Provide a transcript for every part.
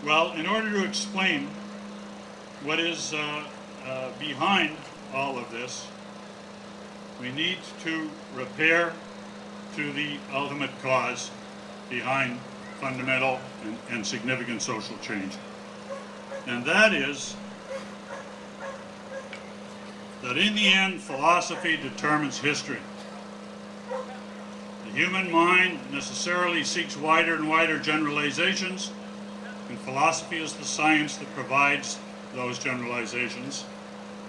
Well, in order to explain what is behind all of this, we need to repair to the ultimate cause behind fundamental and significant social change. And that is that in the end, philosophy determines history. The human mind necessarily seeks wider and wider generalizations, and philosophy is the science that provides those generalizations.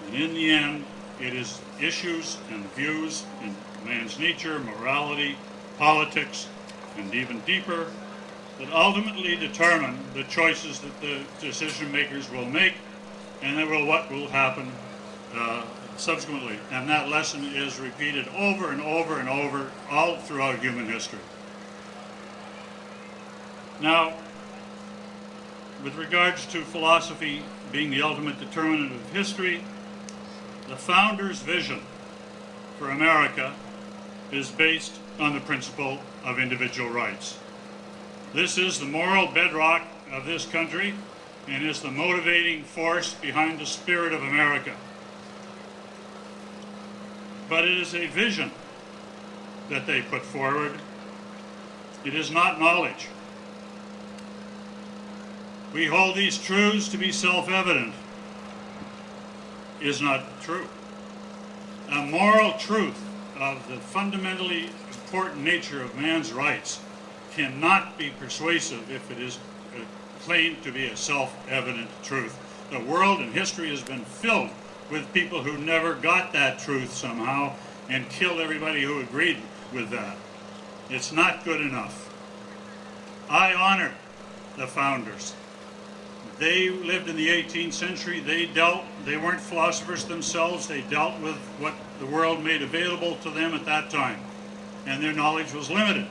And in the end, it is issues and views in man's nature, morality, politics, and even deeper, that ultimately determine the choices that the decision makers will make, and what will happen subsequently. And that lesson is repeated over and over and over all throughout human history. Now, with regards to philosophy being the ultimate determinant of history, the founders' vision for America is based on the principle of individual rights. This is the moral bedrock of this country and is the motivating force behind the spirit of America. But it is a vision that they put forward. It is not knowledge. We hold these truths to be self-evident. Is not true. A moral truth of the fundamentally important nature of man's rights cannot be persuasive if it is claimed to be a self-evident truth. The world and history has been filled with people who never got that truth somehow and killed everybody who agreed with that. It's not good enough. I honor the founders. They lived in the 18th century. They weren't philosophers themselves. They dealt with what the world made available to them at that time. And their knowledge was limited.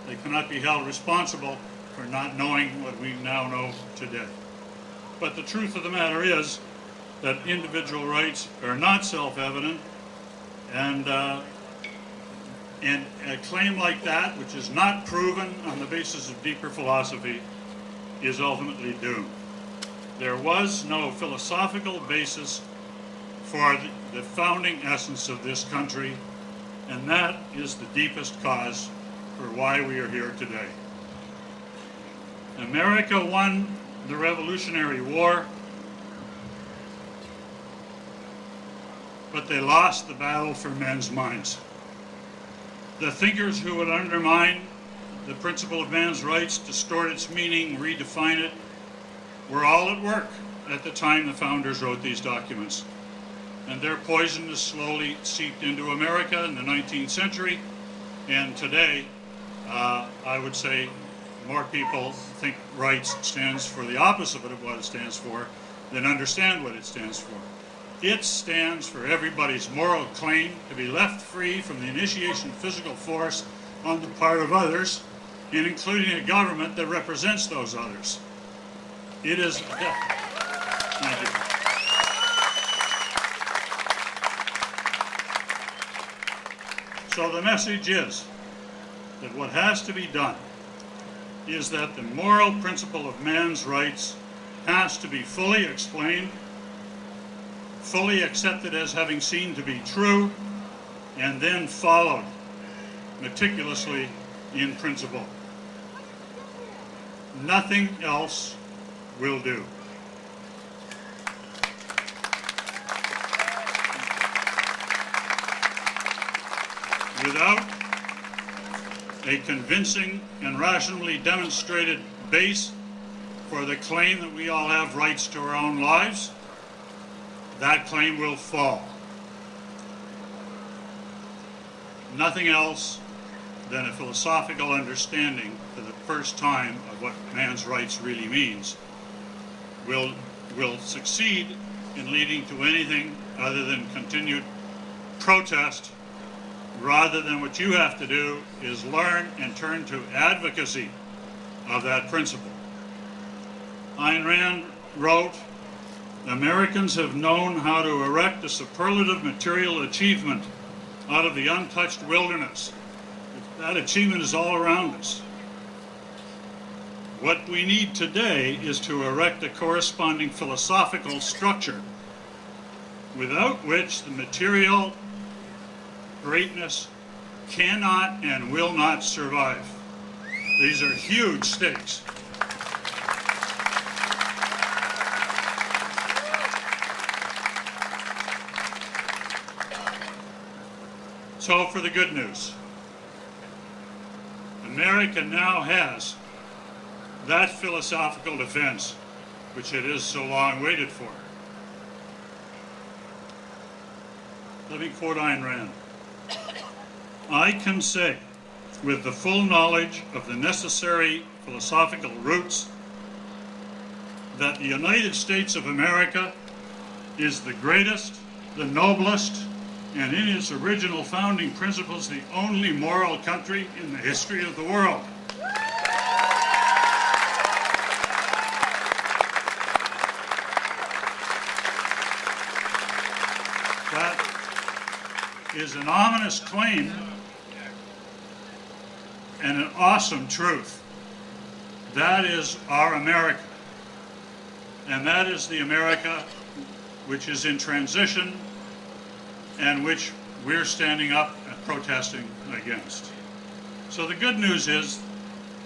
They cannot be held responsible for not knowing what we now know today. But the truth of the matter is that individual rights are not self-evident, and a claim like that, which is not proven on the basis of deeper philosophy, is ultimately doomed. There was no philosophical basis for the founding essence of this country, and that is the deepest cause for why we are here today. America won the Revolutionary War, but they lost the battle for men's minds. The thinkers who would undermine the principle of man's rights, distort its meaning, redefine it, were all at work at the time the founders wrote these documents. And their poison has slowly seeped into America in the 19th century. And today, I would say more people think rights stands for the opposite of what it stands for than understand what it stands for. It stands for everybody's moral claim to be left free from the initiation of physical force on the part of others, and including a government that represents those others. It is... Thank you. So the message is that what has to be done is that the moral principle of man's rights has to be fully explained, fully accepted as having seen to be true, and then followed meticulously in principle. Nothing else will do. Without a convincing and rationally demonstrated base for the claim that we all have rights to our own lives, that claim will fall. Nothing else than a philosophical understanding for the first time of what man's rights really means will succeed in leading to anything other than continued protest, rather than what you have to do is learn and turn to advocacy of that principle. Ayn Rand wrote, "Americans have known how to erect a superlative material achievement out of the untouched wilderness." That achievement is all around us. What we need today is to erect a corresponding philosophical structure without which the material greatness cannot and will not survive. These are huge stakes. So for the good news, America now has that philosophical defense which it has so long waited for. Let me quote Ayn Rand. I can say, with the full knowledge of the necessary philosophical roots, that the United States of America is the greatest, the noblest, and in its original founding principles, the only moral country in the history of the world. That is an ominous claim and an awesome truth. That is our America. And that is the America which is in transition and which we're standing up and protesting against. So the good news is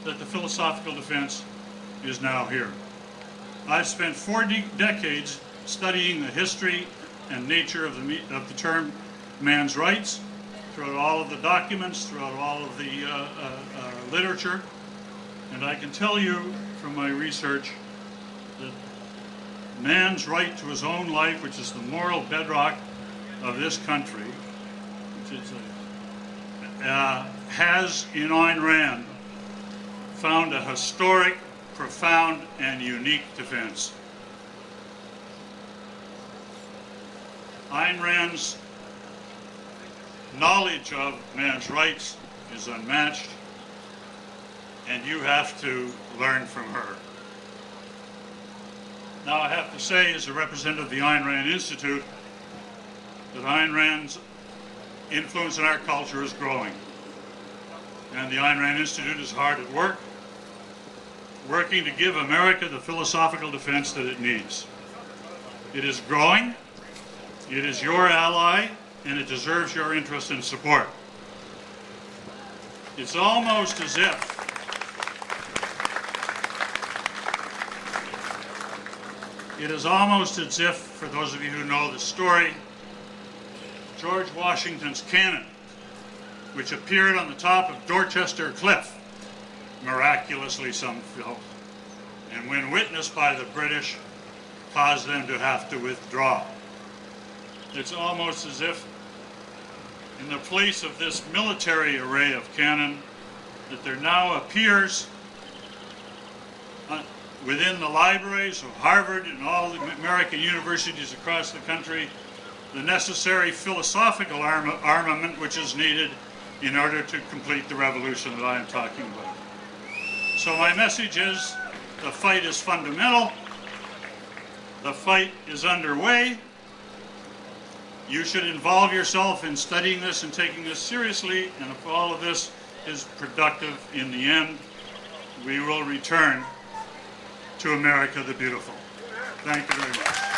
that the philosophical defense is now here. I've spent 4 decades studying the history and nature of the term man's rights, throughout all of the documents, throughout all of the literature, and I can tell you from my research that man's right to his own life, which is the moral bedrock of this country, which is has in Ayn Rand found a historic, profound, and unique defense. Ayn Rand's knowledge of man's rights is unmatched, and you have to learn from her. Now, I have to say, as a representative of the Ayn Rand Institute, that Ayn Rand's influence in our culture is growing. And the Ayn Rand Institute is hard at work, working to give America the philosophical defense that it needs. It is growing, it is your ally, and it deserves your interest and support. It's almost as if for those of you who know the story, George Washington's cannon, which appeared on the top of Dorchester Cliff, miraculously some fell, and when witnessed by the British, caused them to have to withdraw. It's almost as if in the place of this military array of cannon, that there now appears within the libraries of Harvard and all the American universities across the country, the necessary philosophical armament which is needed in order to complete the revolution that I am talking about. So my message is, the fight is fundamental, the fight is underway. You should involve yourself in studying this and taking this seriously, and if all of this is productive in the end, we will return to America the Beautiful. Thank you very much.